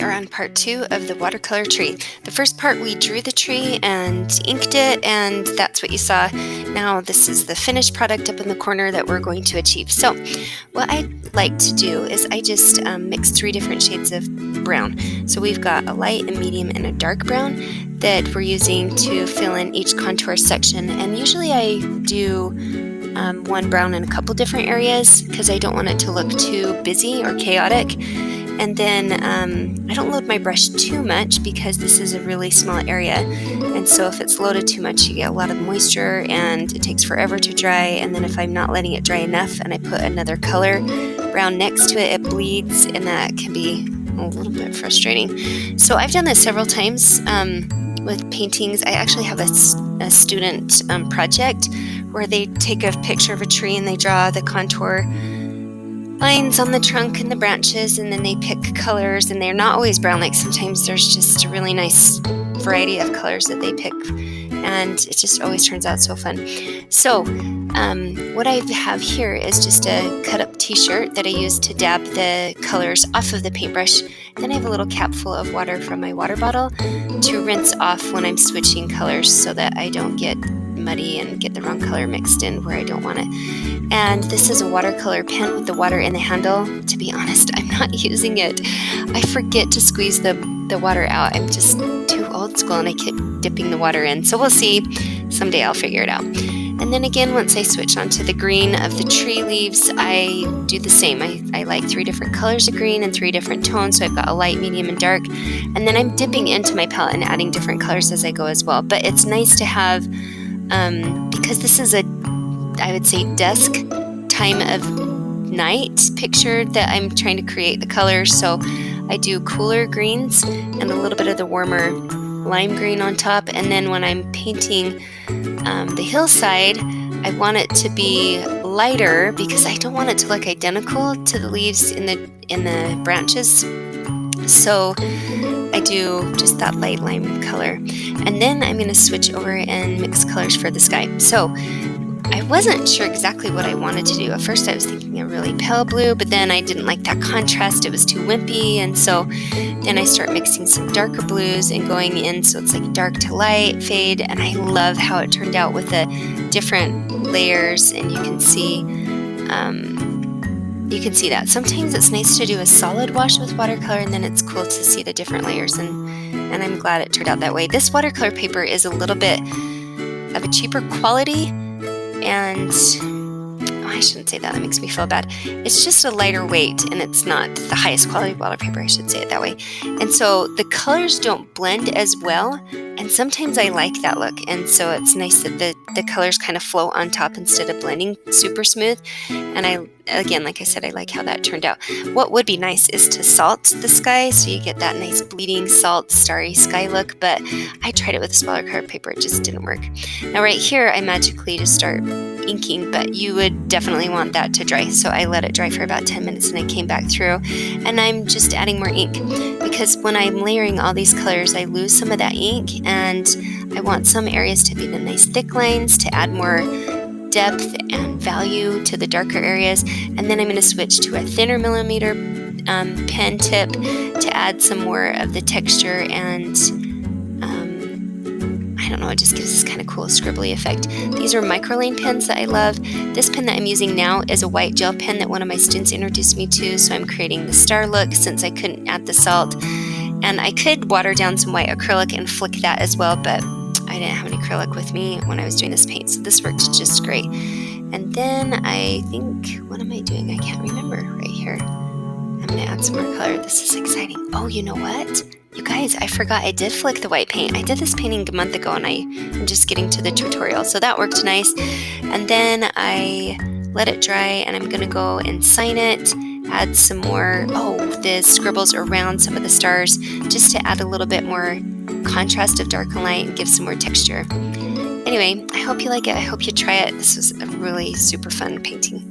we are on part 2 of the watercolor tree. The first part we drew the tree and inked it, and that's what you saw. Now this is the finished product up in the corner that we're going to achieve. So what I like to do is I just mix 3 different shades of brown. So we've got a light, a medium, and a dark brown that we're using to fill in each contour section. And usually I do one brown in a couple different areas because I don't want it to look too busy or chaotic. And then I don't load my brush too much because this is a really small area, and so if it's loaded too much you get a lot of moisture and it takes forever to dry, and then if I'm not letting it dry enough and I put another color brown next to it, it bleeds, and that can be a little bit frustrating. So I've done this several times with paintings. I actually have a student project where they take a picture of a tree and they draw the contour lines on the trunk and the branches, and then they pick colors, and they're not always brown. Like sometimes there's just a really nice variety of colors that they pick, and it just always turns out so fun. So what I have here is just a cut up t-shirt that I use to dab the colors off of the paintbrush. Then I have a little cap full of water from my water bottle to rinse off when I'm switching colors so that I don't get muddy and get the wrong color mixed in where I don't want it. And this is a watercolor pen with the water in the handle. To be honest, I'm not using it. I forget to squeeze the water out. I'm just too old school and I keep dipping the water in. So we'll see. Someday I'll figure it out. And then again, once I switch onto the green of the tree leaves, I do the same. I like 3 different colors of green and 3 different tones. So I've got a light, medium, and dark. And then I'm dipping into my palette and adding different colors as I go as well. But it's nice to have, because this is I would say dusk time of night picture that I'm trying to create the colors. So I do cooler greens and a little bit of the warmer lime green on top. And then when I'm painting the hillside, I want it to be lighter because I don't want it to look identical to the leaves in the branches. So I do just that light lime color. And then I'm going to switch over and mix colors for the sky. So I wasn't sure exactly what I wanted to do. At first I was thinking a really pale blue, but then I didn't like that contrast. It was too wimpy, and so then I start mixing some darker blues and going in so it's like dark to light, fade, and I love how it turned out with the different layers, and you can see that. Sometimes it's nice to do a solid wash with watercolor, and then it's cool to see the different layers, and I'm glad it turned out that way. This watercolor paper is a little bit of a cheaper quality, and I shouldn't say that makes me feel bad. It's just a lighter weight, and it's not the highest quality waterpaper, I should say it that way. And so the colors don't blend as well, and sometimes I like that look, and so it's nice that the colors kind of flow on top instead of blending super smooth. And again, like I said, I like how that turned out. What would be nice is to salt the sky so you get that nice bleeding salt starry sky look, but I tried it with a smaller card paper. It just didn't work. Now right here I magically just start inking, but you would definitely want that to dry, so I let it dry for about 10 minutes and I came back through, and I'm just adding more ink because when I'm layering all these colors I lose some of that ink, and I want some areas to be the nice thick lines to add more depth and value to the darker areas. And then I'm going to switch to a thinner millimeter pen tip to add some more of the texture, and I don't know, it just gives this kind of cool scribbly effect. These are microlane pens that I love. This pen that I'm using now is a white gel pen that one of my students introduced me to, so I'm creating the star look since I couldn't add the salt. And I could water down some white acrylic and flick that as well, but I didn't have any acrylic with me when I was doing this paint, so this worked just great. And then I think, what am I doing? I can't remember right here. I'm going to add some more color. This is exciting. Oh, you know what? You guys, I forgot I did flick the white paint. I did this painting a month ago, and I'm just getting to the tutorial, so that worked nice. And then I let it dry, and I'm going to go and sign it, add some more, the scribbles around some of the stars, just to add a little bit more contrast of dark and light and give some more texture. Anyway, I hope you like it. I hope you try it. This was a really super fun painting.